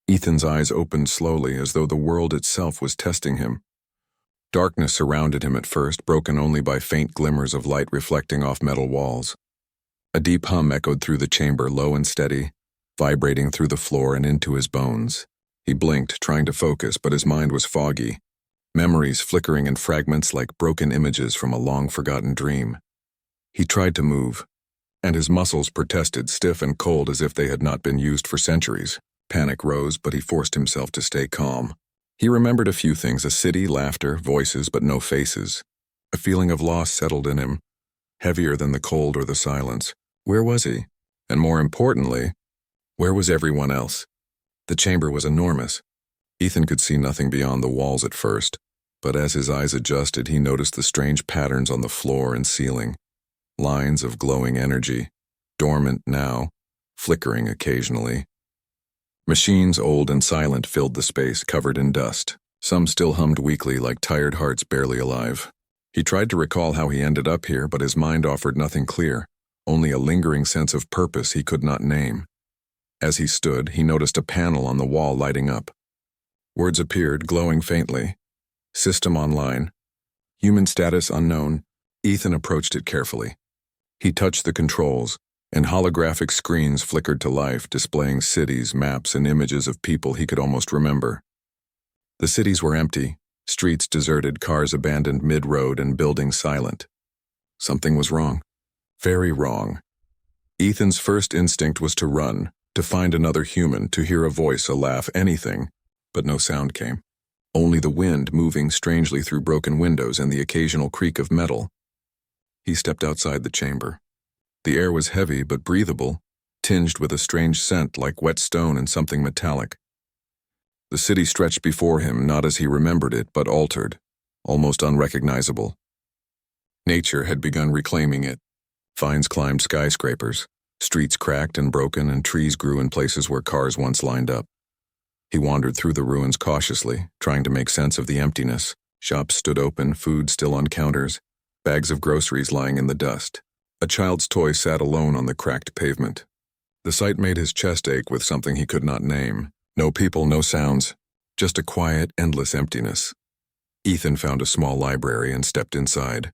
Ethan's eyes opened slowly as though the world itself was testing him. Darkness surrounded him at first, broken only by faint glimmers of light reflecting off metal walls. A deep hum echoed through the chamber, low and steady, vibrating through the floor and into his bones. He blinked, trying to focus, but his mind was foggy, memories flickering in fragments like broken images from a long-forgotten dream. He tried to move, and his muscles protested, stiff and cold as if they had not been used for centuries. Panic rose, but he forced himself to stay calm. He remembered a few things: a city, laughter, voices, but no faces. A feeling of loss settled in him, heavier than the cold or the silence. Where was he? And more importantly, where was everyone else? The chamber was enormous. Ethan could see nothing beyond the walls at first, but as his eyes adjusted, he noticed the strange patterns on the floor and ceiling. Lines of glowing energy, dormant now, flickering occasionally. Machines, old and silent, filled the space, covered in dust. Some still hummed weakly, like tired hearts barely alive. He tried to recall how he ended up here, but his mind offered nothing clear, only a lingering sense of purpose he could not name. As he stood, he noticed a panel on the wall lighting up. Words appeared, glowing faintly. System online. Human status unknown. Ethan approached it carefully. He touched the controls, and holographic screens flickered to life, displaying cities, maps, and images of people he could almost remember. The cities were empty, streets deserted, cars abandoned mid-road, and buildings silent. Something was wrong. Very wrong. Ethan's first instinct was to run, to find another human, to hear a voice, a laugh, anything, but no sound came. Only the wind moving strangely through broken windows and the occasional creak of metal. He stepped outside the chamber. The air was heavy but breathable, tinged with a strange scent like wet stone and something metallic. The city stretched before him, not as he remembered it, but altered, almost unrecognizable. Nature had begun reclaiming it. Vines climbed skyscrapers, streets cracked and broken, and trees grew in places where cars once lined up. He wandered through the ruins cautiously, trying to make sense of the emptiness. Shops stood open, food still on counters, bags of groceries lying in the dust. A child's toy sat alone on the cracked pavement. The sight made his chest ache with something he could not name. No people, no sounds, just a quiet, endless emptiness. Ethan found a small library and stepped inside.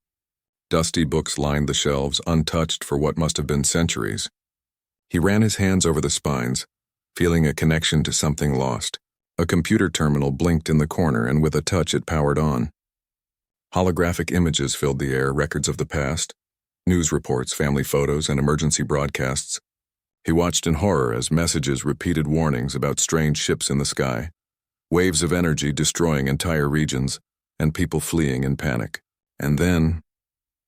Dusty books lined the shelves, untouched for what must have been centuries. He ran his hands over the spines, feeling a connection to something lost. A computer terminal blinked in the corner, and with a touch it powered on. Holographic images filled the air, records of the past, news reports, family photos, and emergency broadcasts. He watched in horror as messages repeated warnings about strange ships in the sky, waves of energy destroying entire regions, and people fleeing in panic. And then,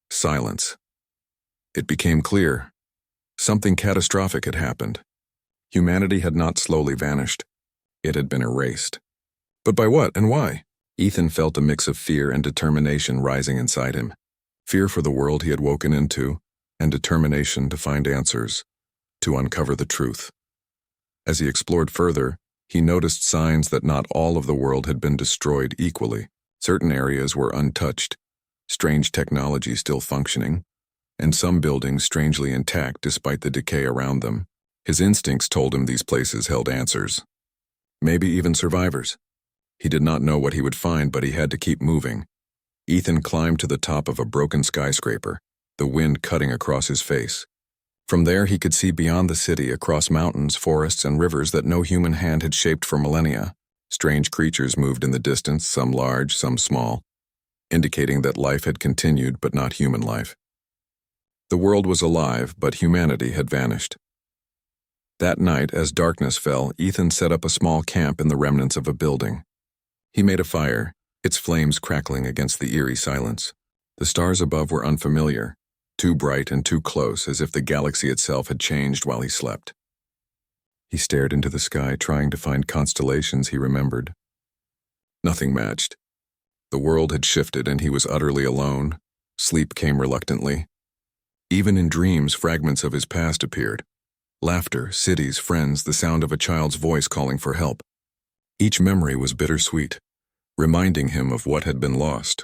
silence. It became clear. Something catastrophic had happened. Humanity had not slowly vanished. It had been erased. But by what and why? Ethan felt a mix of fear and determination rising inside him. Fear for the world he had woken into, and determination to find answers, to uncover the truth. As he explored further, he noticed signs that not all of the world had been destroyed equally. Certain areas were untouched, strange technology still functioning, and some buildings strangely intact despite the decay around them. His instincts told him these places held answers. Maybe even survivors. He did not know what he would find, but he had to keep moving. Ethan climbed to the top of a broken skyscraper, the wind cutting across his face. From there he could see beyond the city, across mountains, forests, and rivers that no human hand had shaped for millennia. Strange creatures moved in the distance, some large, some small, indicating that life had continued but not human life. The world was alive, but humanity had vanished. That night, as darkness fell, Ethan set up a small camp in the remnants of a building. He made a fire, its flames crackling against the eerie silence. The stars above were unfamiliar, too bright and too close, as if the galaxy itself had changed while he slept. He stared into the sky, trying to find constellations he remembered. Nothing matched. The world had shifted, and he was utterly alone. Sleep came reluctantly. Even in dreams, fragments of his past appeared. Laughter, cities, friends, the sound of a child's voice calling for help. Each memory was bittersweet, reminding him of what had been lost.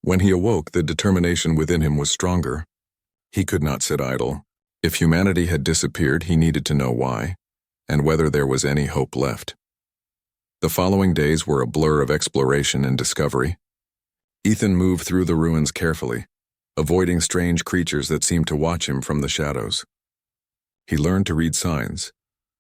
When he awoke, the determination within him was stronger. He could not sit idle. If humanity had disappeared, he needed to know why. and whether there was any hope left. The following days were a blur of exploration and discovery. Ethan moved through the ruins carefully, avoiding strange creatures that seemed to watch him from the shadows. He learned to read signs,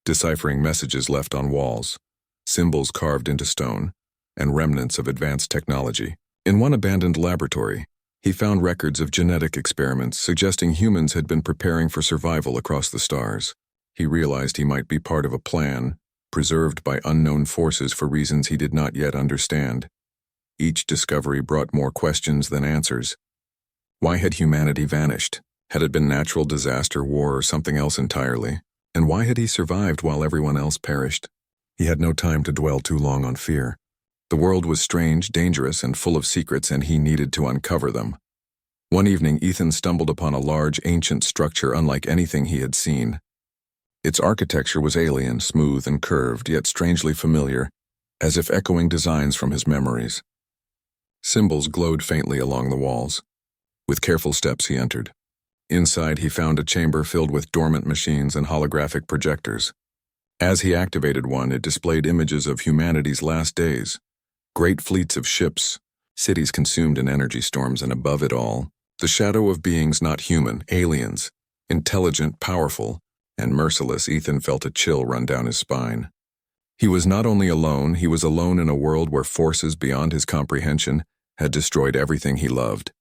deciphering messages left on walls, symbols carved into stone, and remnants of advanced technology. In one abandoned laboratory, he found records of genetic experiments suggesting humans had been preparing for survival across the stars. He realized he might be part of a plan, preserved by unknown forces for reasons he did not yet understand. Each discovery brought more questions than answers. Why had humanity vanished? Had it been natural disaster, war, or something else entirely? And why had he survived while everyone else perished? He had no time to dwell too long on fear. The world was strange, dangerous, and full of secrets, and he needed to uncover them. One evening, Ethan stumbled upon a large, ancient structure unlike anything he had seen. Its architecture was alien, smooth and curved, yet strangely familiar, as if echoing designs from his memories. Symbols glowed faintly along the walls. With careful steps, he entered. Inside, he found a chamber filled with dormant machines and holographic projectors. As he activated one, it displayed images of humanity's last days. Great fleets of ships, cities consumed in energy storms, and above it all, the shadow of beings not human, aliens, intelligent, powerful, and merciless. Ethan felt a chill run down his spine. He was not only alone, he was alone in a world where forces beyond his comprehension had destroyed everything he loved.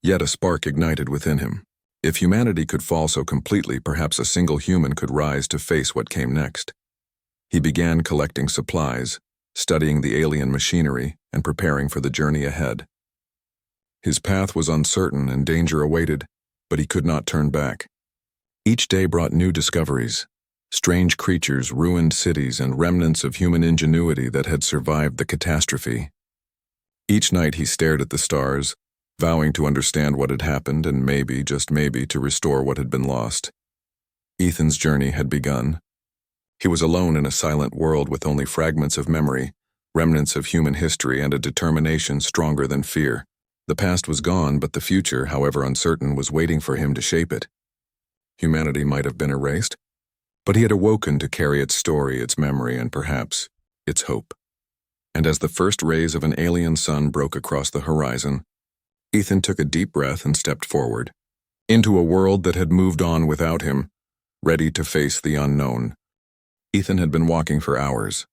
Yet a spark ignited within him. If humanity could fall so completely, perhaps a single human could rise to face what came next. He began collecting supplies, studying the alien machinery, and preparing for the journey ahead. His path was uncertain and danger awaited, but he could not turn back. Each day brought new discoveries, strange creatures, ruined cities, and remnants of human ingenuity that had survived the catastrophe. Each night he stared at the stars, vowing to understand what had happened and maybe, just maybe, to restore what had been lost. Ethan's journey had begun. He was alone in a silent world with only fragments of memory, remnants of human history, and a determination stronger than fear. The past was gone, but the future, however uncertain, was waiting for him to shape it. Humanity might have been erased, but he had awoken to carry its story, its memory, and perhaps its hope. And as the first rays of an alien sun broke across the horizon, Ethan took a deep breath and stepped forward, into a world that had moved on without him, ready to face the unknown. Ethan had been walking for hours,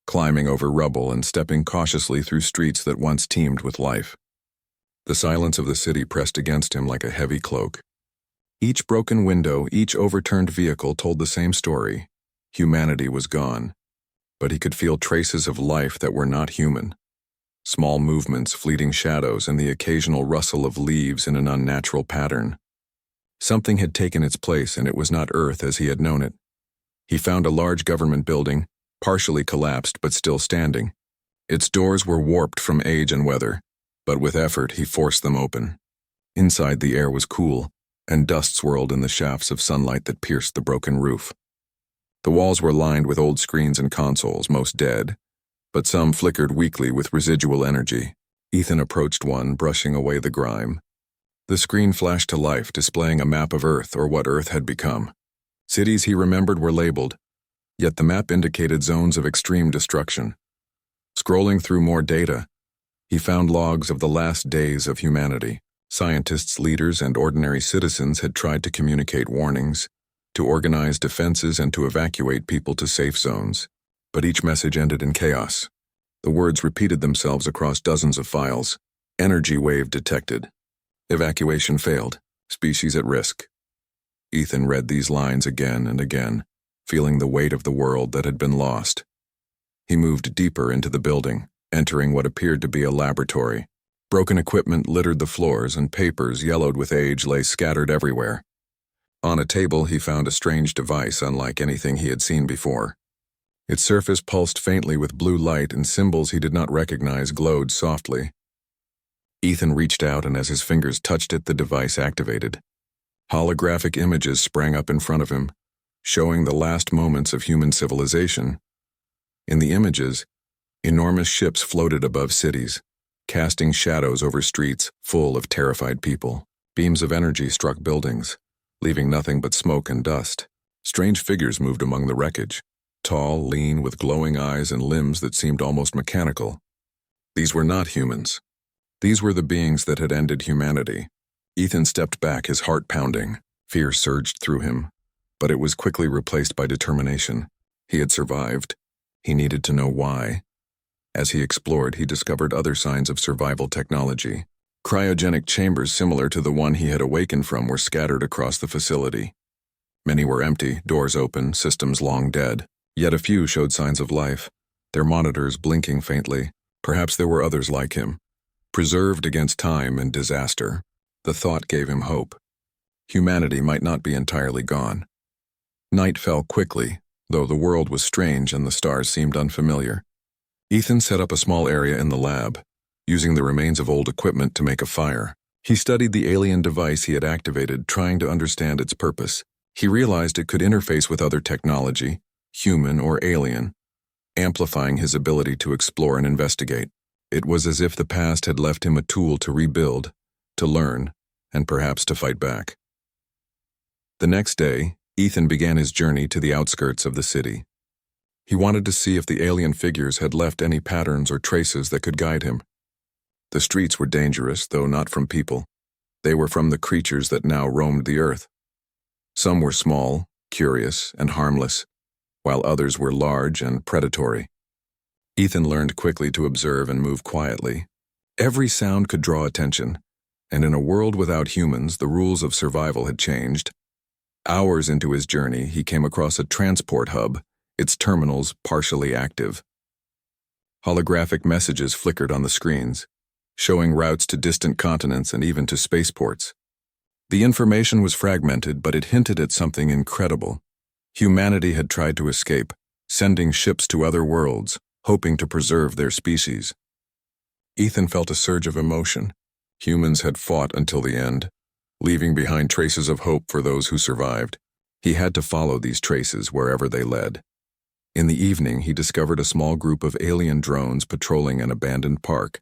climbing over rubble and stepping cautiously through streets that once teemed with life. The silence of the city pressed against him like a heavy cloak. Each broken window, each overturned vehicle told the same story. Humanity was gone, but he could feel traces of life that were not human. Small movements, fleeting shadows, and the occasional rustle of leaves in an unnatural pattern. Something had taken its place, and it was not Earth as he had known it. He found a large government building, partially collapsed but still standing. Its doors were warped from age and weather, but with effort he forced them open. Inside, the air was cool, and dust swirled in the shafts of sunlight that pierced the broken roof. The walls were lined with old screens and consoles, most dead, but some flickered weakly with residual energy. Ethan approached one, brushing away the grime. The screen flashed to life, displaying a map of Earth, or what Earth had become. Cities he remembered were labeled, yet the map indicated zones of extreme destruction. Scrolling through more data, he found logs of the last days of humanity. Scientists, leaders, and ordinary citizens had tried to communicate warnings, to organize defenses, and to evacuate people to safe zones. But each message ended in chaos. The words repeated themselves across dozens of files. Energy wave detected. Evacuation failed. Species at risk. Ethan read these lines again and again, feeling the weight of the world that had been lost. He moved deeper into the building, entering what appeared to be a laboratory. Broken equipment littered the floors, and papers, yellowed with age, lay scattered everywhere. On a table, he found a strange device unlike anything he had seen before. Its surface pulsed faintly with blue light, and symbols he did not recognize glowed softly. Ethan reached out, and as his fingers touched it, the device activated. Holographic images sprang up in front of him, showing the last moments of human civilization. In the images, enormous ships floated above cities, casting shadows over streets full of terrified people. Beams of energy struck buildings, leaving nothing but smoke and dust. Strange figures moved among the wreckage, tall, lean, with glowing eyes and limbs that seemed almost mechanical. These were not humans. These were the beings that had ended humanity. Ethan stepped back, his heart pounding. Fear surged through him, but it was quickly replaced by determination. He had survived. He needed to know why. As he explored, he discovered other signs of survival technology. Cryogenic chambers similar to the one he had awakened from were scattered across the facility. Many were empty, doors open, systems long dead. Yet a few showed signs of life, their monitors blinking faintly. Perhaps there were others like him, preserved against time and disaster. The thought gave him hope. Humanity might not be entirely gone. Night fell quickly, though the world was strange and the stars seemed unfamiliar. Ethan set up a small area in the lab, using the remains of old equipment to make a fire. He studied the alien device he had activated, trying to understand its purpose. He realized it could interface with other technology, human or alien, amplifying his ability to explore and investigate. It was as if the past had left him a tool to rebuild, to learn, and perhaps to fight back. The next day, Ethan began his journey to the outskirts of the city. He wanted to see if the alien figures had left any patterns or traces that could guide him. The streets were dangerous, though not from people. They were from the creatures that now roamed the earth. Some were small, curious, and harmless, while others were large and predatory. Ethan learned quickly to observe and move quietly. Every sound could draw attention, and in a world without humans, the rules of survival had changed. Hours into his journey, he came across a transport hub, its terminals partially active. Holographic messages flickered on the screens, showing routes to distant continents and even to spaceports. The information was fragmented, but it hinted at something incredible. Humanity had tried to escape, sending ships to other worlds, hoping to preserve their species. Ethan felt a surge of emotion. Humans had fought until the end, leaving behind traces of hope for those who survived. He had to follow these traces wherever they led. In the evening, he discovered a small group of alien drones patrolling an abandoned park.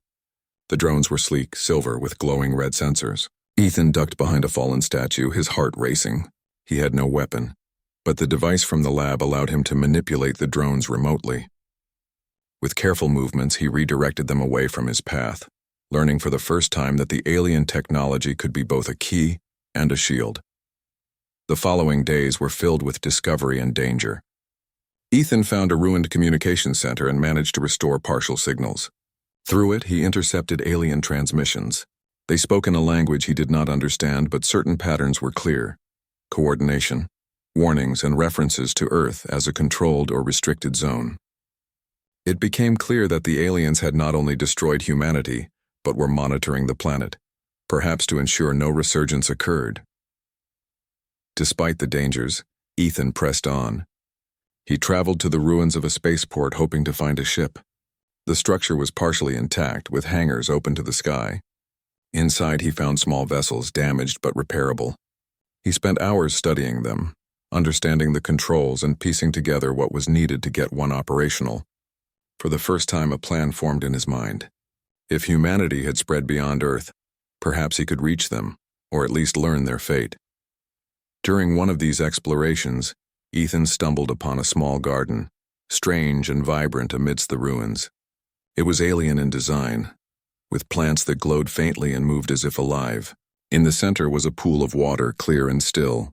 The drones were sleek, silver, with glowing red sensors. Ethan ducked behind a fallen statue, his heart racing. He had no weapon, but the device from the lab allowed him to manipulate the drones remotely. With careful movements, he redirected them away from his path, learning for the first time that the alien technology could be both a key and a shield. The following days were filled with discovery and danger. Ethan found a ruined communications center and managed to restore partial signals. Through it, he intercepted alien transmissions. They spoke in a language he did not understand, but certain patterns were clear: coordination, warnings, and references to Earth as a controlled or restricted zone. It became clear that the aliens had not only destroyed humanity, but were monitoring the planet, perhaps to ensure no resurgence occurred. Despite the dangers, Ethan pressed on. He traveled to the ruins of a spaceport hoping to find a ship. The structure was partially intact, with hangars open to the sky. Inside, he found small vessels, damaged but repairable. He spent hours studying them, understanding the controls and piecing together what was needed to get one operational. For the first time, a plan formed in his mind. If humanity had spread beyond Earth, perhaps he could reach them, or at least learn their fate. During one of these explorations, Ethan stumbled upon a small garden, strange and vibrant amidst the ruins. It was alien in design, with plants that glowed faintly and moved as if alive. In the center was a pool of water, clear and still.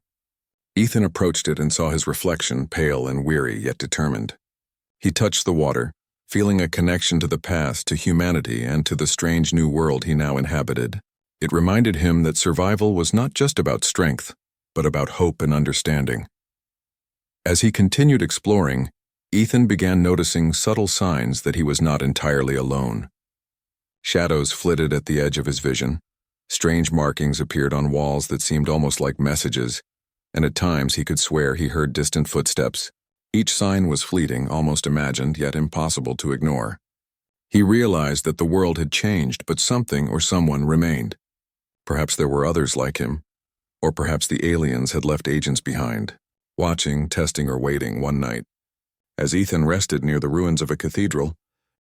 Ethan approached it and saw his reflection, pale and weary, yet determined. He touched the water, feeling a connection to the past, to humanity, and to the strange new world he now inhabited. It reminded him that survival was not just about strength, but about hope and understanding. As he continued exploring, Ethan began noticing subtle signs that he was not entirely alone. Shadows flitted at the edge of his vision. Strange markings appeared on walls that seemed almost like messages, and at times he could swear he heard distant footsteps. Each sign was fleeting, almost imagined, yet impossible to ignore. He realized that the world had changed, but something or someone remained. Perhaps there were others like him, or perhaps the aliens had left agents behind, watching, testing, or waiting. One night, as Ethan rested near the ruins of a cathedral,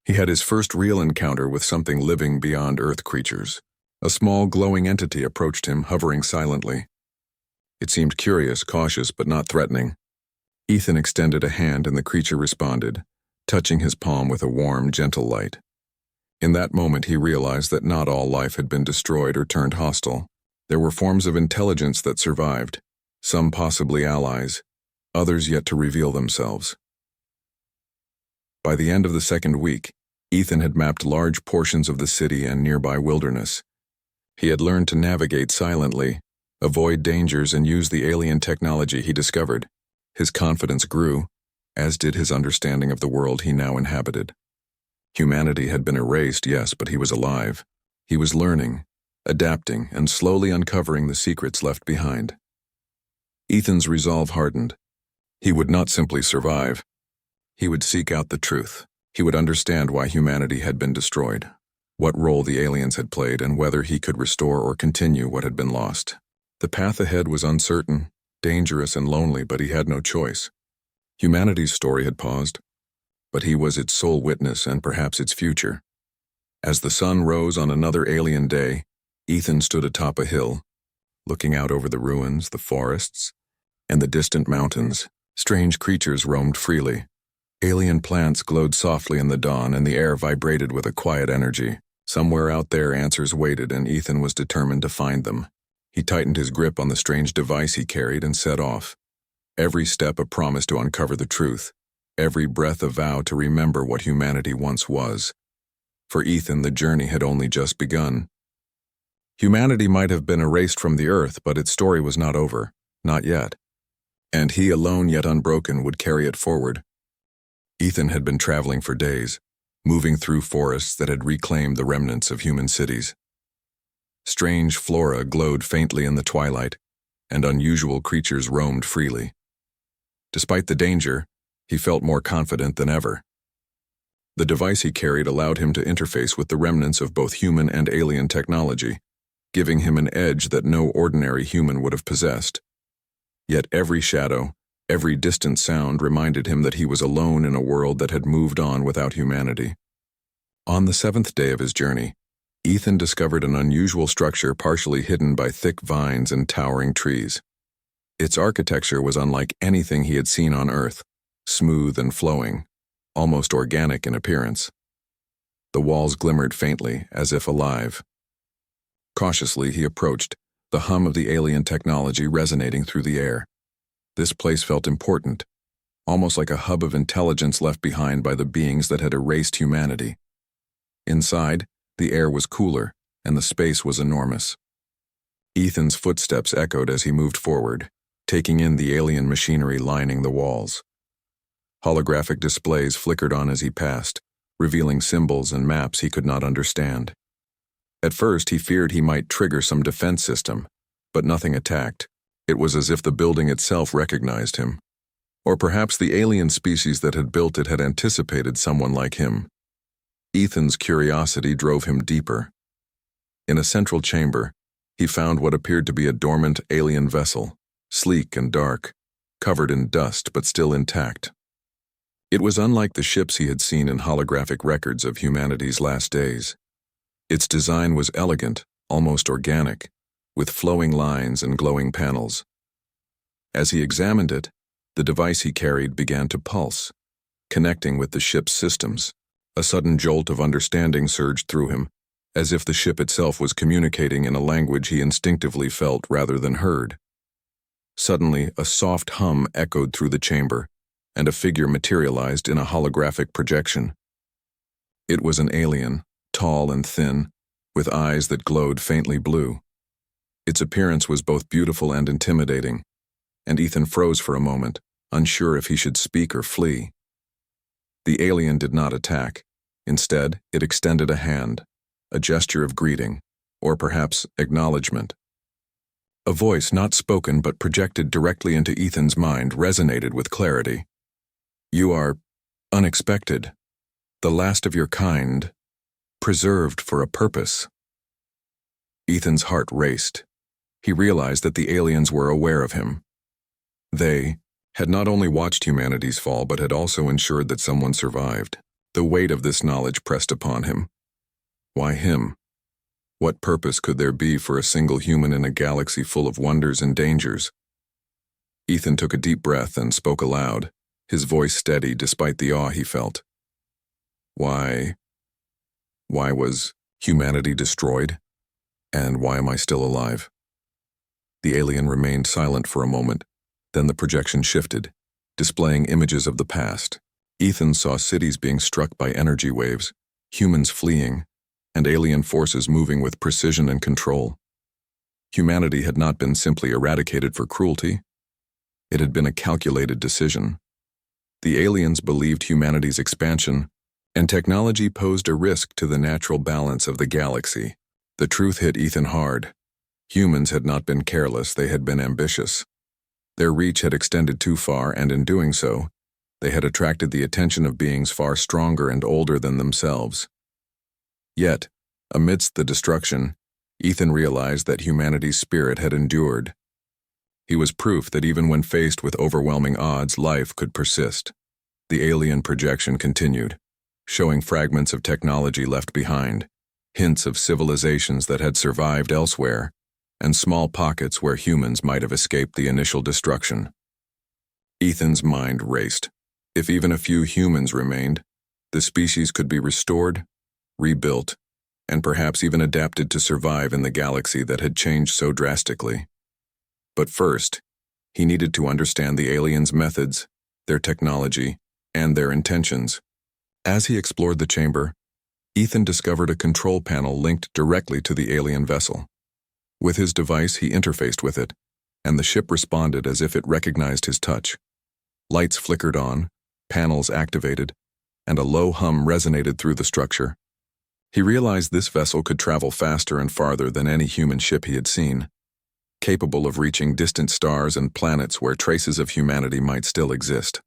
he had his first real encounter with something living beyond Earth creatures. A small, glowing entity approached him, hovering silently. It seemed curious, cautious, but not threatening. Ethan extended a hand and the creature responded, touching his palm with a warm, gentle light. In that moment he realized that not all life had been destroyed or turned hostile. There were forms of intelligence that survived, some possibly allies, others yet to reveal themselves. By the end of the second week, Ethan had mapped large portions of the city and nearby wilderness. He had learned to navigate silently, avoid dangers, and use the alien technology he discovered. His confidence grew, as did his understanding of the world he now inhabited. Humanity had been erased, yes, but he was alive. He was learning, adapting, and slowly uncovering the secrets left behind. Ethan's resolve hardened. He would not simply survive. He would seek out the truth. He would understand why humanity had been destroyed, what role the aliens had played, and whether he could restore or continue what had been lost. The path ahead was uncertain, dangerous, and lonely, but he had no choice. Humanity's story had paused, but he was its sole witness and perhaps its future. As the sun rose on another alien day, Ethan stood atop a hill, looking out over the ruins, the forests, and the distant mountains. Strange creatures roamed freely. Alien plants glowed softly in the dawn, and the air vibrated with a quiet energy. Somewhere out there answers waited, and Ethan was determined to find them. He tightened his grip on the strange device he carried and set off. Every step a promise to uncover the truth, every breath a vow to remember what humanity once was. For Ethan, the journey had only just begun. Humanity might have been erased from the earth, but its story was not over, not yet. And he alone, yet unbroken, would carry it forward. Ethan had been traveling for days, moving through forests that had reclaimed the remnants of human cities. Strange flora glowed faintly in the twilight, and unusual creatures roamed freely. Despite the danger, he felt more confident than ever. The device he carried allowed him to interface with the remnants of both human and alien technology, giving him an edge that no ordinary human would have possessed. Yet every shadow, every distant sound reminded him that he was alone in a world that had moved on without humanity. On the seventh day of his journey, Ethan discovered an unusual structure partially hidden by thick vines and towering trees. Its architecture was unlike anything he had seen on Earth, smooth and flowing, almost organic in appearance. The walls glimmered faintly, as if alive. Cautiously he approached, the hum of the alien technology resonating through the air. This place felt important, almost like a hub of intelligence left behind by the beings that had erased humanity. Inside, the air was cooler, and the space was enormous. Ethan's footsteps echoed as he moved forward, taking in the alien machinery lining the walls. Holographic displays flickered on as he passed, revealing symbols and maps he could not understand. At first, he feared he might trigger some defense system, but nothing attacked. It was as if the building itself recognized him. Or perhaps the alien species that had built it had anticipated someone like him. Ethan's curiosity drove him deeper. In a central chamber, he found what appeared to be a dormant alien vessel, sleek and dark, covered in dust but still intact. It was unlike the ships he had seen in holographic records of humanity's last days. Its design was elegant, almost organic, with flowing lines and glowing panels. As he examined it, the device he carried began to pulse, connecting with the ship's systems. A sudden jolt of understanding surged through him, as if the ship itself was communicating in a language he instinctively felt rather than heard. Suddenly, a soft hum echoed through the chamber, and a figure materialized in a holographic projection. It was an alien, tall and thin, with eyes that glowed faintly blue. Its appearance was both beautiful and intimidating, and Ethan froze for a moment, unsure if he should speak or flee. The alien did not attack. Instead, it extended a hand, a gesture of greeting, or perhaps acknowledgement. A voice not spoken but projected directly into Ethan's mind resonated with clarity. "You are unexpected, the last of your kind, preserved for a purpose." Ethan's heart raced. He realized that the aliens were aware of him. They had not only watched humanity's fall but had also ensured that someone survived. The weight of this knowledge pressed upon him. Why him? What purpose could there be for a single human in a galaxy full of wonders and dangers? Ethan took a deep breath and spoke aloud, his voice steady despite the awe he felt. Why was humanity destroyed? And why am I still alive? The alien remained silent for a moment, then the projection shifted, displaying images of the past. Ethan saw cities being struck by energy waves, humans fleeing, and alien forces moving with precision and control. Humanity had not been simply eradicated for cruelty. It had been a calculated decision. The aliens believed humanity's expansion and technology posed a risk to the natural balance of the galaxy. The truth hit Ethan hard. Humans had not been careless, they had been ambitious. Their reach had extended too far, and in doing so, they had attracted the attention of beings far stronger and older than themselves. Yet, amidst the destruction, Ethan realized that humanity's spirit had endured. He was proof that even when faced with overwhelming odds, life could persist. The alien projection continued, showing fragments of technology left behind, hints of civilizations that had survived elsewhere, and small pockets where humans might have escaped the initial destruction. Ethan's mind raced. If even a few humans remained, the species could be restored, rebuilt, and perhaps even adapted to survive in the galaxy that had changed so drastically. But first, he needed to understand the aliens' methods, their technology, and their intentions. As he explored the chamber, Ethan discovered a control panel linked directly to the alien vessel. With his device, he interfaced with it, and the ship responded as if it recognized his touch. Lights flickered on, panels activated, and a low hum resonated through the structure. He realized this vessel could travel faster and farther than any human ship he had seen, capable of reaching distant stars and planets where traces of humanity might still exist.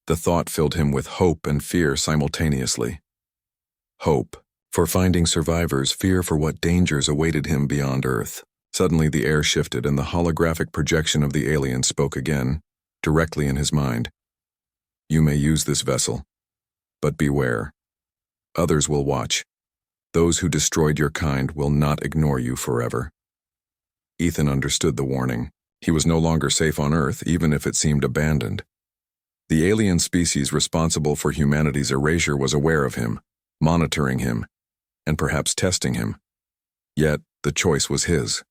The thought filled him with hope and fear simultaneously. Hope for finding survivors, fear for what dangers awaited him beyond Earth. Suddenly the air shifted and the holographic projection of the alien spoke again, directly in his mind. You may use this vessel, but beware. Others will watch. Those who destroyed your kind will not ignore you forever. Ethan understood the warning. He was no longer safe on Earth, even if it seemed abandoned. The alien species responsible for humanity's erasure was aware of him, monitoring him, and perhaps testing him. Yet, the choice was his.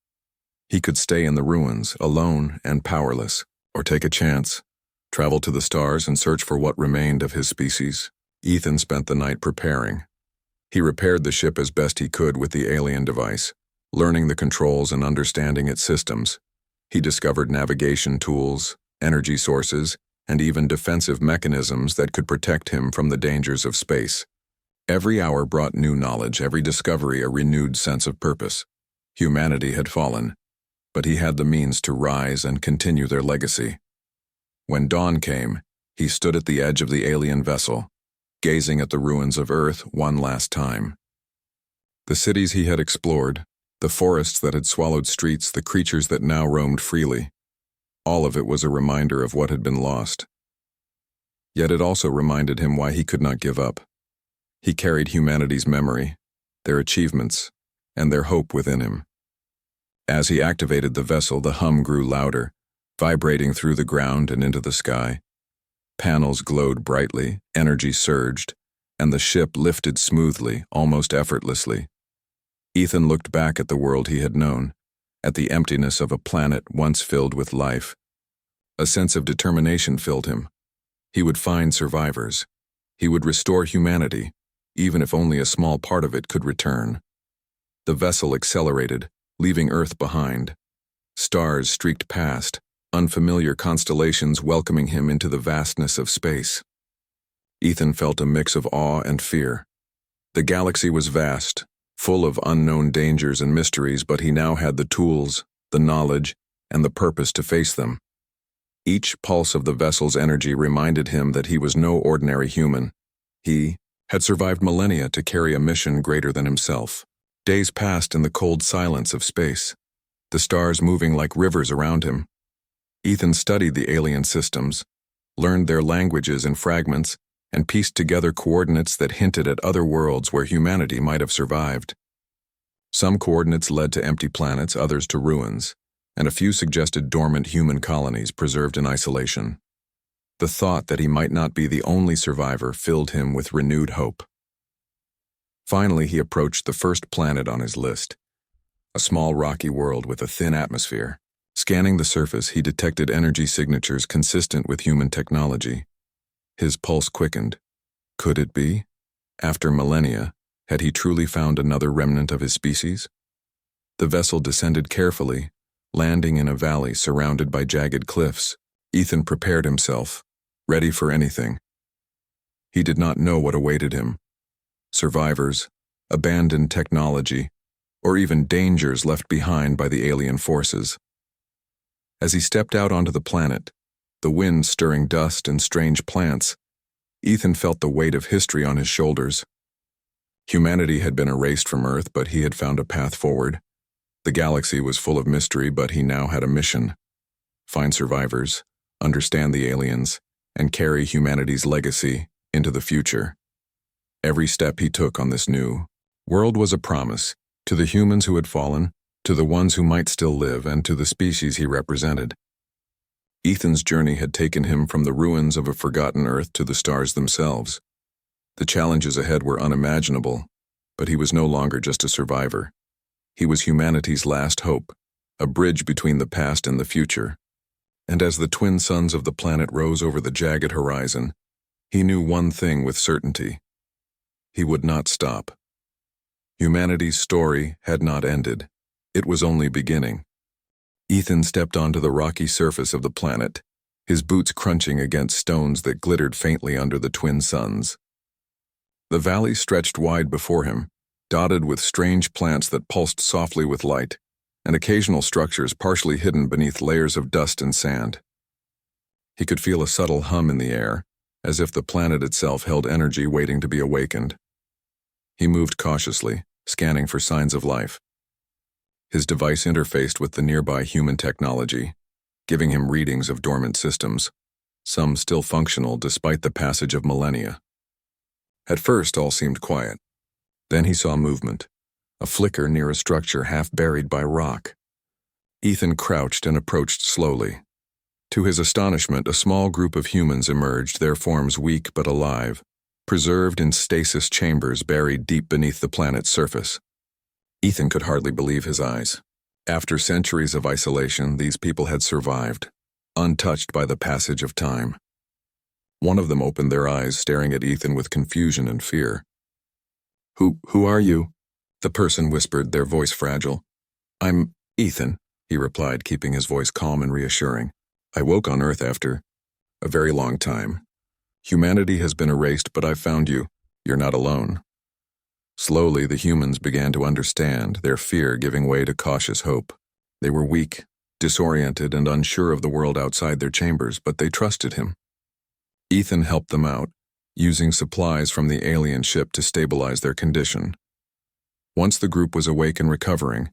He could stay in the ruins, alone and powerless, or take a chance, travel to the stars and search for what remained of his species. Ethan spent the night preparing. He repaired the ship as best he could with the alien device, learning the controls and understanding its systems. He discovered navigation tools, energy sources, and even defensive mechanisms that could protect him from the dangers of space. Every hour brought new knowledge, every discovery a renewed sense of purpose. Humanity had fallen, but he had the means to rise and continue their legacy. When dawn came, he stood at the edge of the alien vessel, gazing at the ruins of Earth one last time. The cities he had explored, the forests that had swallowed streets, the creatures that now roamed freely, all of it was a reminder of what had been lost. Yet it also reminded him why he could not give up. He carried humanity's memory, their achievements, and their hope within him. As he activated the vessel, the hum grew louder, vibrating through the ground and into the sky. Panels glowed brightly, energy surged, and the ship lifted smoothly, almost effortlessly. Ethan looked back at the world he had known, at the emptiness of a planet once filled with life. A sense of determination filled him. He would find survivors. He would restore humanity, even if only a small part of it could return. The vessel accelerated, leaving Earth behind. Stars streaked past, unfamiliar constellations welcoming him into the vastness of space. Ethan felt a mix of awe and fear. The galaxy was vast, full of unknown dangers and mysteries, but he now had the tools, the knowledge, and the purpose to face them. Each pulse of the vessel's energy reminded him that he was no ordinary human. He had survived millennia to carry a mission greater than himself. Days passed in the cold silence of space, the stars moving like rivers around him. Ethan studied the alien systems, learned their languages and fragments, and pieced together coordinates that hinted at other worlds where humanity might have survived. Some coordinates led to empty planets, others to ruins, and a few suggested dormant human colonies preserved in isolation. The thought that he might not be the only survivor filled him with renewed hope. Finally, he approached the first planet on his list, a small rocky world with a thin atmosphere. Scanning the surface, he detected energy signatures consistent with human technology. His pulse quickened. Could it be? After millennia, had he truly found another remnant of his species? The vessel descended carefully, landing in a valley surrounded by jagged cliffs. Ethan prepared himself, ready for anything. He did not know what awaited him. Survivors, abandoned technology, or even dangers left behind by the alien forces. As he stepped out onto the planet, the wind stirring dust and strange plants, Ethan felt the weight of history on his shoulders. Humanity had been erased from Earth, but he had found a path forward. The galaxy was full of mystery, but he now had a mission: find survivors, understand the aliens, and carry humanity's legacy into the future. Every step he took on this new world was a promise, to the humans who had fallen, to the ones who might still live, and to the species he represented. Ethan's journey had taken him from the ruins of a forgotten Earth to the stars themselves. The challenges ahead were unimaginable, but he was no longer just a survivor. He was humanity's last hope, a bridge between the past and the future. And as the twin suns of the planet rose over the jagged horizon, he knew one thing with certainty: he would not stop. Humanity's story had not ended. It was only beginning. Ethan stepped onto the rocky surface of the planet, his boots crunching against stones that glittered faintly under the twin suns. The valley stretched wide before him, dotted with strange plants that pulsed softly with light, and occasional structures partially hidden beneath layers of dust and sand. He could feel a subtle hum in the air, as if the planet itself held energy waiting to be awakened. He moved cautiously, scanning for signs of life. His device interfaced with the nearby human technology, giving him readings of dormant systems, some still functional despite the passage of millennia. At first, all seemed quiet. Then he saw movement, a flicker near a structure half buried by rock. Ethan crouched and approached slowly. To his astonishment, a small group of humans emerged, their forms weak but alive, preserved in stasis chambers buried deep beneath the planet's surface. Ethan could hardly believe his eyes. After centuries of isolation, these people had survived, untouched by the passage of time. One of them opened their eyes, staring at Ethan with confusion and fear. Who are you?" the person whispered, their voice fragile. "I'm Ethan," he replied, keeping his voice calm and reassuring. "I woke on Earth after a very long time. Humanity has been erased, but I've found you. You're not alone." Slowly, the humans began to understand, their fear giving way to cautious hope. They were weak, disoriented, and unsure of the world outside their chambers, but they trusted him. Ethan helped them out, using supplies from the alien ship to stabilize their condition. Once the group was awake and recovering,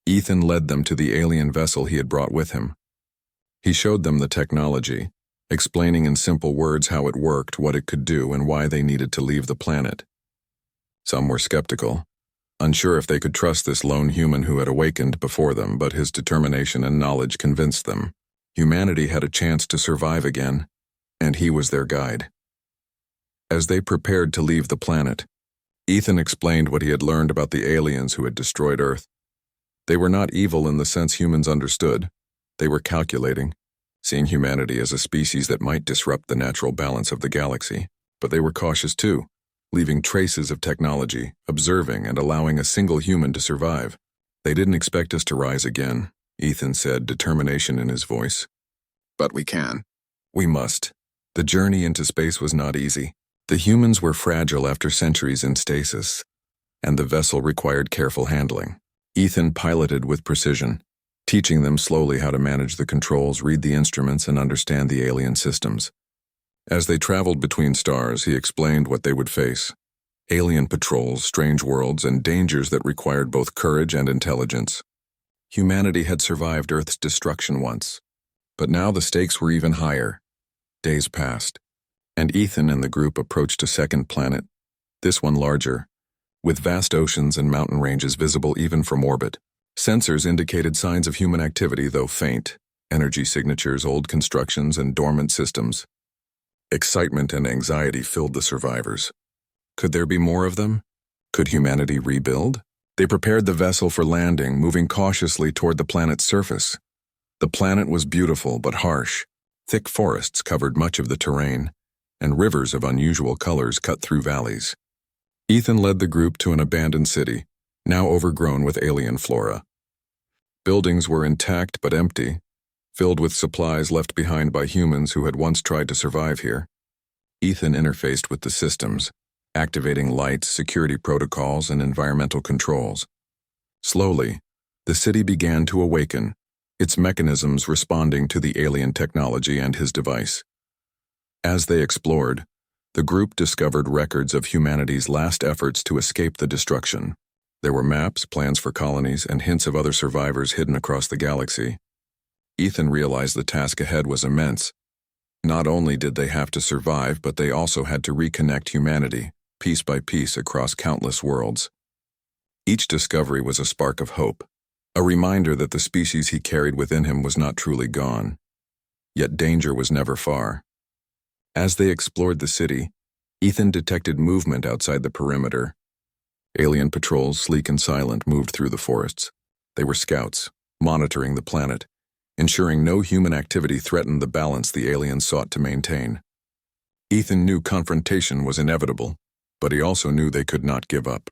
Ethan led them to the alien vessel he had brought with him. He showed them the technology, explaining in simple words how it worked, what it could do, and why they needed to leave the planet. Some were skeptical, unsure if they could trust this lone human who had awakened before them, but his determination and knowledge convinced them. Humanity had a chance to survive again, and he was their guide. As they prepared to leave the planet, Ethan explained what he had learned about the aliens who had destroyed Earth. They were not evil in the sense humans understood. They were calculating, seeing humanity as a species that might disrupt the natural balance of the galaxy. But they were cautious too, leaving traces of technology, observing and allowing a single human to survive. "They didn't expect us to rise again," Ethan said, determination in his voice. "But we can. We must." The journey into space was not easy. The humans were fragile after centuries in stasis, and the vessel required careful handling. Ethan piloted with precision, teaching them slowly how to manage the controls, read the instruments, and understand the alien systems. As they traveled between stars, he explained what they would face: alien patrols, strange worlds, and dangers that required both courage and intelligence. Humanity had survived Earth's destruction once, but now the stakes were even higher. Days passed, and Ethan and the group approached a second planet, this one larger, with vast oceans and mountain ranges visible even from orbit. Sensors indicated signs of human activity, though faint. Energy signatures, old constructions, and dormant systems. Excitement and anxiety filled the survivors. Could there be more of them? Could humanity rebuild? They prepared the vessel for landing, moving cautiously toward the planet's surface. The planet was beautiful but harsh. Thick forests covered much of the terrain, and rivers of unusual colors cut through valleys. Ethan led the group to an abandoned city, now overgrown with alien flora. Buildings were intact but empty, filled with supplies left behind by humans who had once tried to survive here. Ethan interfaced with the systems, activating lights, security protocols, and environmental controls. Slowly, the city began to awaken, its mechanisms responding to the alien technology and his device. As they explored, the group discovered records of humanity's last efforts to escape the destruction. There were maps, plans for colonies, and hints of other survivors hidden across the galaxy. Ethan realized the task ahead was immense. Not only did they have to survive, but they also had to reconnect humanity, piece by piece, across countless worlds. Each discovery was a spark of hope, a reminder that the species he carried within him was not truly gone. Yet danger was never far. As they explored the city, Ethan detected movement outside the perimeter. Alien patrols, sleek and silent, moved through the forests. They were scouts, monitoring the planet, ensuring no human activity threatened the balance the aliens sought to maintain. Ethan knew confrontation was inevitable, but he also knew they could not give up.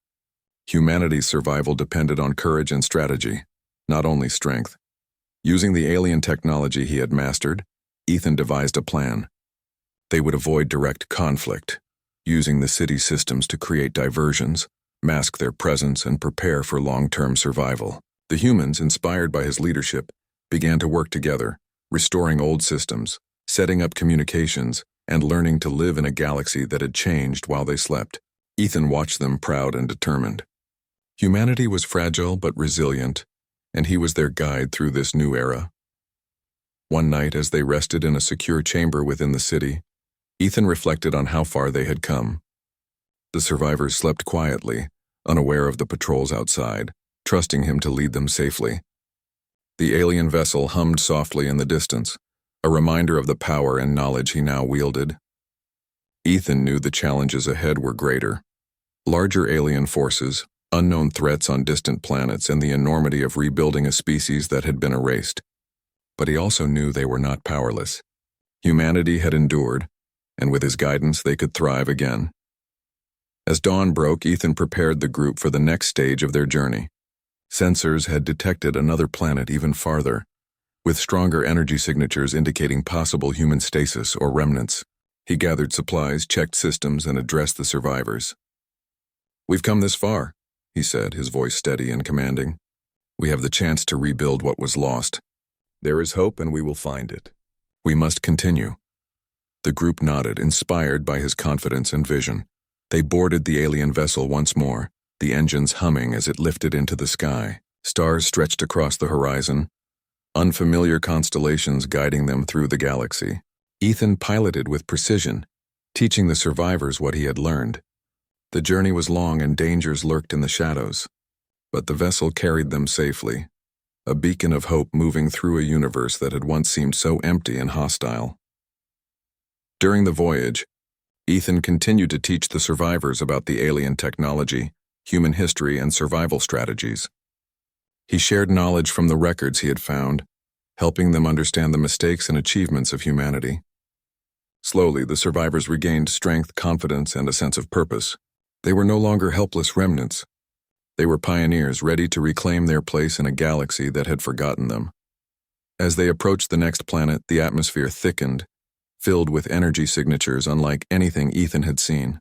Humanity's survival depended on courage and strategy, not only strength. Using the alien technology he had mastered, Ethan devised a plan. They would avoid direct conflict, using the city systems to create diversions, mask their presence, and prepare for long-term survival. The humans, inspired by his leadership, began to work together, restoring old systems, setting up communications, and learning to live in a galaxy that had changed while they slept. Ethan watched them, proud and determined. Humanity was fragile but resilient, and he was their guide through this new era. One night, as they rested in a secure chamber within the city, Ethan reflected on how far they had come. The survivors slept quietly, unaware of the patrols outside, trusting him to lead them safely. The alien vessel hummed softly in the distance, a reminder of the power and knowledge he now wielded. Ethan knew the challenges ahead were greater. Larger alien forces, unknown threats on distant planets, and the enormity of rebuilding a species that had been erased. But he also knew they were not powerless. Humanity had endured, and with his guidance they could thrive again. As dawn broke, Ethan prepared the group for the next stage of their journey. Sensors had detected another planet even farther, with stronger energy signatures indicating possible human stasis or remnants. He gathered supplies, checked systems, and addressed the survivors. "We've come this far," he said, his voice steady and commanding. "We have the chance to rebuild what was lost. There is hope, and we will find it. We must continue." The group nodded, inspired by his confidence and vision. They boarded the alien vessel once more, the engines humming as it lifted into the sky. Stars stretched across the horizon, unfamiliar constellations guiding them through the galaxy. Ethan piloted with precision, teaching the survivors what he had learned. The journey was long and dangers lurked in the shadows, but the vessel carried them safely, a beacon of hope moving through a universe that had once seemed so empty and hostile. During the voyage, Ethan continued to teach the survivors about the alien technology, human history, and survival strategies. He shared knowledge from the records he had found, helping them understand the mistakes and achievements of humanity. Slowly, the survivors regained strength, confidence, and a sense of purpose. They were no longer helpless remnants. They were pioneers ready to reclaim their place in a galaxy that had forgotten them. As they approached the next planet, the atmosphere thickened, filled with energy signatures unlike anything Ethan had seen.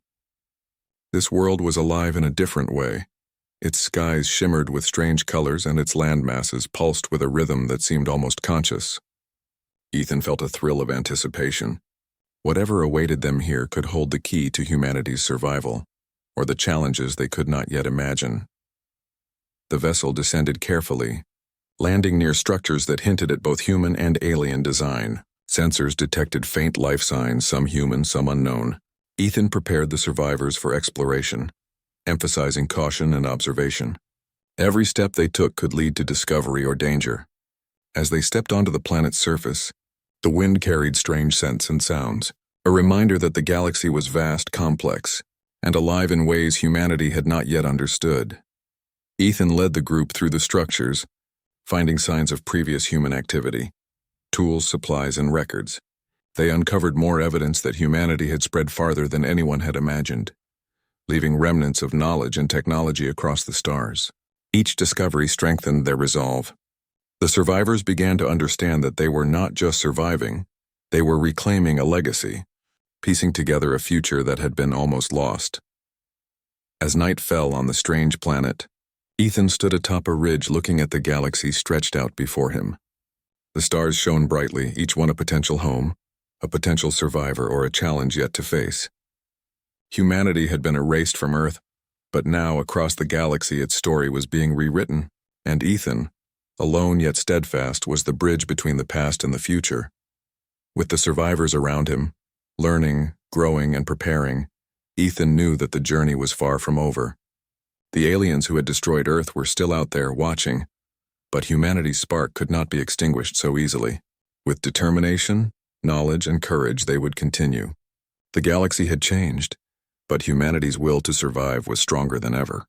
This world was alive in a different way. Its skies shimmered with strange colors, and its land masses pulsed with a rhythm that seemed almost conscious. Ethan felt a thrill of anticipation. Whatever awaited them here could hold the key to humanity's survival, or the challenges they could not yet imagine. The vessel descended carefully, landing near structures that hinted at both human and alien design. Sensors detected faint life signs, some human, some unknown. Ethan prepared the survivors for exploration, emphasizing caution and observation. Every step they took could lead to discovery or danger. As they stepped onto the planet's surface, the wind carried strange scents and sounds, a reminder that the galaxy was vast, complex, and alive in ways humanity had not yet understood. Ethan led the group through the structures, finding signs of previous human activity, tools, supplies, and records. They uncovered more evidence that humanity had spread farther than anyone had imagined, leaving remnants of knowledge and technology across the stars. Each discovery strengthened their resolve. The survivors began to understand that they were not just surviving, they were reclaiming a legacy, piecing together a future that had been almost lost. As night fell on the strange planet, Ethan stood atop a ridge looking at the galaxy stretched out before him. The stars shone brightly, each one a potential home, a potential survivor, or a challenge yet to face. Humanity had been erased from Earth, but now across the galaxy its story was being rewritten, and Ethan, alone yet steadfast, was the bridge between the past and the future. With the survivors around him, learning, growing, and preparing, Ethan knew that the journey was far from over. The aliens who had destroyed Earth were still out there watching, but humanity's spark could not be extinguished so easily. With determination, knowledge, and courage, they would continue. The galaxy had changed, but humanity's will to survive was stronger than ever.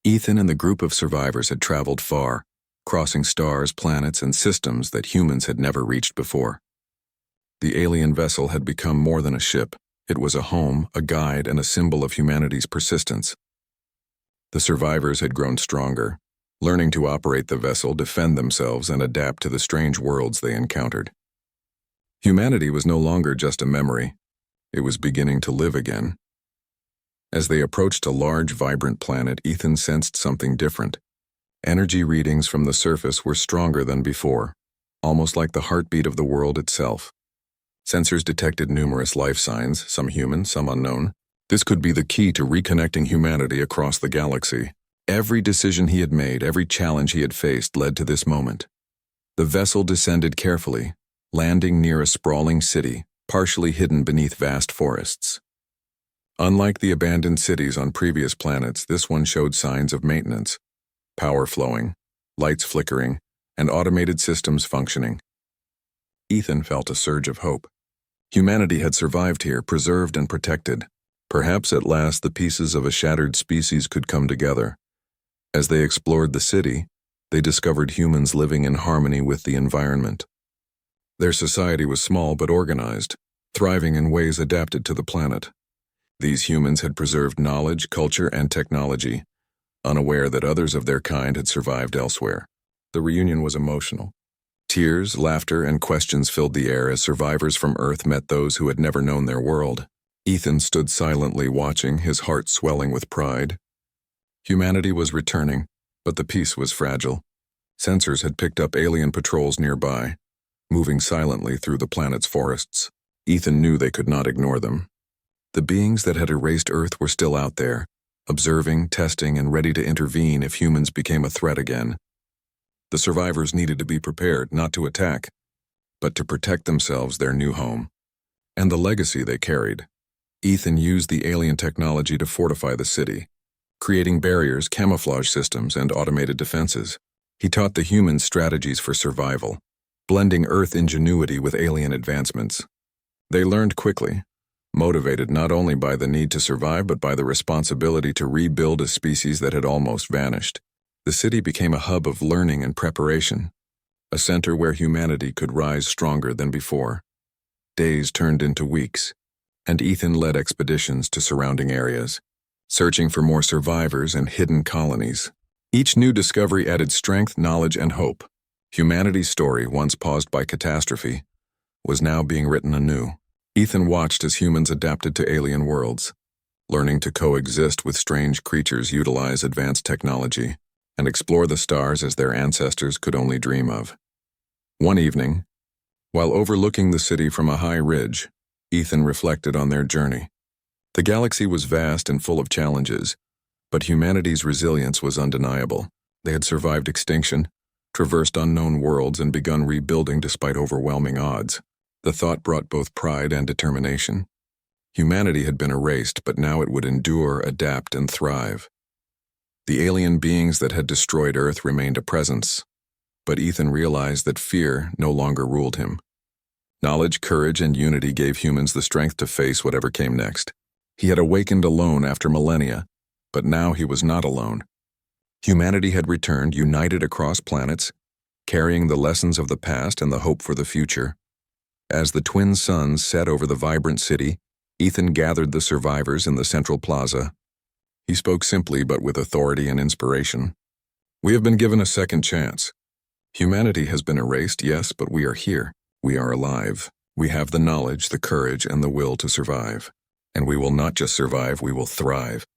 Ethan and the group of survivors had traveled far, crossing stars, planets, and systems that humans had never reached before. The alien vessel had become more than a ship. It was a home, a guide, and a symbol of humanity's persistence. The survivors had grown stronger, learning to operate the vessel, defend themselves, and adapt to the strange worlds they encountered. Humanity was no longer just a memory. It was beginning to live again. As they approached a large, vibrant planet, Ethan sensed something different. Energy readings from the surface were stronger than before, almost like the heartbeat of the world itself. Sensors detected numerous life signs, some human, some unknown. This could be the key to reconnecting humanity across the galaxy. Every decision he had made, every challenge he had faced led to this moment. The vessel descended carefully, landing near a sprawling city, partially hidden beneath vast forests. Unlike the abandoned cities on previous planets, this one showed signs of maintenance, power flowing, lights flickering, and automated systems functioning. Ethan felt a surge of hope. Humanity had survived here, preserved and protected. Perhaps at last the pieces of a shattered species could come together. As they explored the city, they discovered humans living in harmony with the environment. Their society was small but organized, thriving in ways adapted to the planet. These humans had preserved knowledge, culture, and technology, unaware that others of their kind had survived elsewhere. The reunion was emotional. Tears, laughter, and questions filled the air as survivors from Earth met those who had never known their world. Ethan stood silently watching, his heart swelling with pride. Humanity was returning, but the peace was fragile. Sensors had picked up alien patrols nearby, moving silently through the planet's forests. Ethan knew they could not ignore them. The beings that had erased Earth were still out there, observing, testing, and ready to intervene if humans became a threat again. The survivors needed to be prepared, not to attack, but to protect themselves, their new home, and the legacy they carried. Ethan used the alien technology to fortify the city, creating barriers, camouflage systems, and automated defenses. He taught the humans strategies for survival, blending Earth ingenuity with alien advancements. They learned quickly, motivated not only by the need to survive but by the responsibility to rebuild a species that had almost vanished. The city became a hub of learning and preparation, a center where humanity could rise stronger than before. Days turned into weeks, and Ethan led expeditions to surrounding areas, searching for more survivors and hidden colonies. Each new discovery added strength, knowledge, and hope. Humanity's story, once paused by catastrophe, was now being written anew. Ethan watched as humans adapted to alien worlds, learning to coexist with strange creatures, utilize advanced technology, and explore the stars as their ancestors could only dream of. One evening, while overlooking the city from a high ridge, Ethan reflected on their journey. The galaxy was vast and full of challenges, but humanity's resilience was undeniable. They had survived extinction, traversed unknown worlds, and begun rebuilding despite overwhelming odds. The thought brought both pride and determination. Humanity had been erased, but now it would endure, adapt, and thrive. The alien beings that had destroyed Earth remained a presence, but Ethan realized that fear no longer ruled him. Knowledge, courage, and unity gave humans the strength to face whatever came next. He had awakened alone after millennia, but now he was not alone. Humanity had returned, united across planets, carrying the lessons of the past and the hope for the future. As the twin suns set over the vibrant city, Ethan gathered the survivors in the central plaza. He spoke simply but with authority and inspiration. "We have been given a second chance. Humanity has been erased, yes, but we are here. We are alive. We have the knowledge, the courage, and the will to survive. And we will not just survive, we will thrive.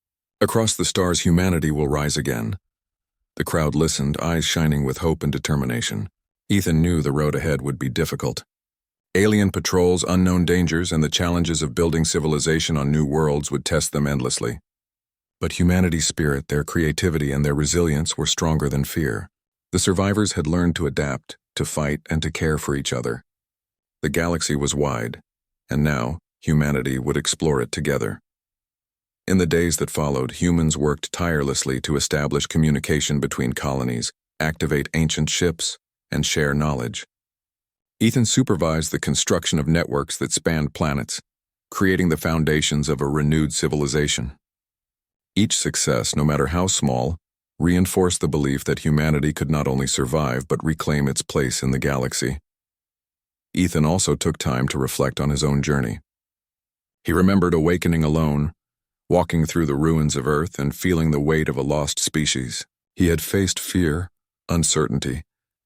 Across the stars, humanity will rise again." The crowd listened, eyes shining with hope and determination. Ethan knew the road ahead would be difficult. Alien patrols, unknown dangers, and the challenges of building civilization on new worlds would test them endlessly. But humanity's spirit, their creativity, and their resilience were stronger than fear. The survivors had learned to adapt, to fight, and to care for each other. The galaxy was wide, and now humanity would explore it together. In the days that followed, humans worked tirelessly to establish communication between colonies, activate ancient ships, and share knowledge. Ethan supervised the construction of networks that spanned planets, creating the foundations of a renewed civilization. Each success, no matter how small, reinforced the belief that humanity could not only survive but reclaim its place in the galaxy. Ethan also took time to reflect on his own journey. He remembered awakening alone, walking through the ruins of Earth and feeling the weight of a lost species. He had faced fear, uncertainty,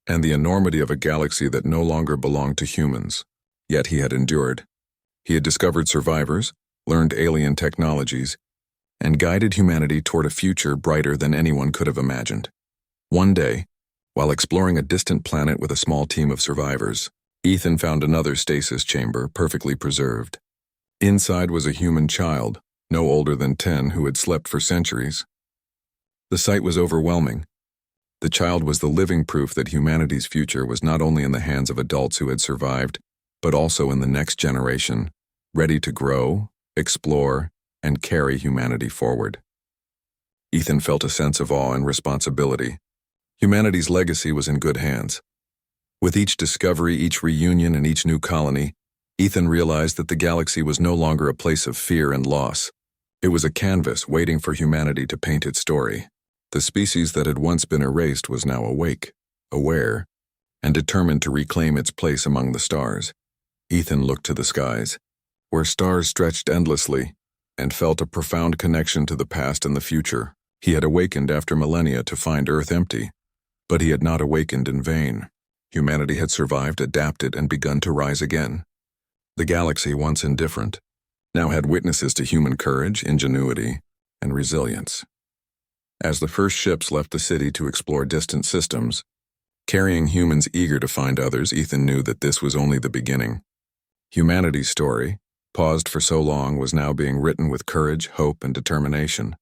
and the enormity of a galaxy that no longer belonged to humans. Yet he had endured. He had discovered survivors, learned alien technologies, and guided humanity toward a future brighter than anyone could have imagined. One day, while exploring a distant planet with a small team of survivors, Ethan found another stasis chamber perfectly preserved. Inside was a human child, no older than 10, who had slept for centuries. The sight was overwhelming. The child was the living proof that humanity's future was not only in the hands of adults who had survived, but also in the next generation, ready to grow, explore, and carry humanity forward. Ethan felt a sense of awe and responsibility. Humanity's legacy was in good hands. With each discovery, each reunion, and each new colony, Ethan realized that the galaxy was no longer a place of fear and loss. It was a canvas waiting for humanity to paint its story. The species that had once been erased was now awake, aware, and determined to reclaim its place among the stars. Ethan looked to the skies, where stars stretched endlessly, and felt a profound connection to the past and the future. He had awakened after millennia to find Earth empty, but he had not awakened in vain. Humanity had survived, adapted, and begun to rise again. The galaxy, once indifferent, now had witnesses to human courage, ingenuity, and resilience. As the first ships left the city to explore distant systems, carrying humans eager to find others, Ethan knew that this was only the beginning. Humanity's story, paused for so long, was now being written with courage, hope, and determination.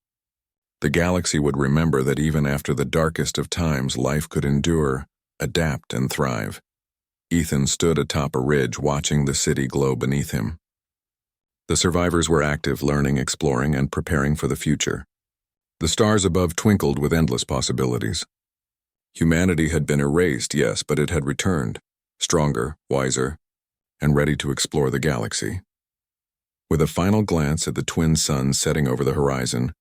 The galaxy would remember that even after the darkest of times, life could endure, adapt, and thrive. Ethan stood atop a ridge, watching the city glow beneath him. The survivors were active, learning, exploring, and preparing for the future. The stars above twinkled with endless possibilities. Humanity had been erased, yes, but it had returned, stronger, wiser, and ready to explore the galaxy. With a final glance at the twin suns setting over the horizon,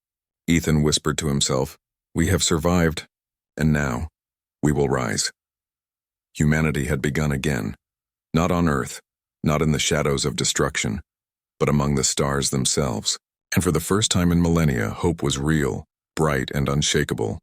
Ethan whispered to himself, "We have survived, and now we will rise." Humanity had begun again, not on Earth, not in the shadows of destruction, but among the stars themselves. And for the first time in millennia, hope was real, bright, and unshakable.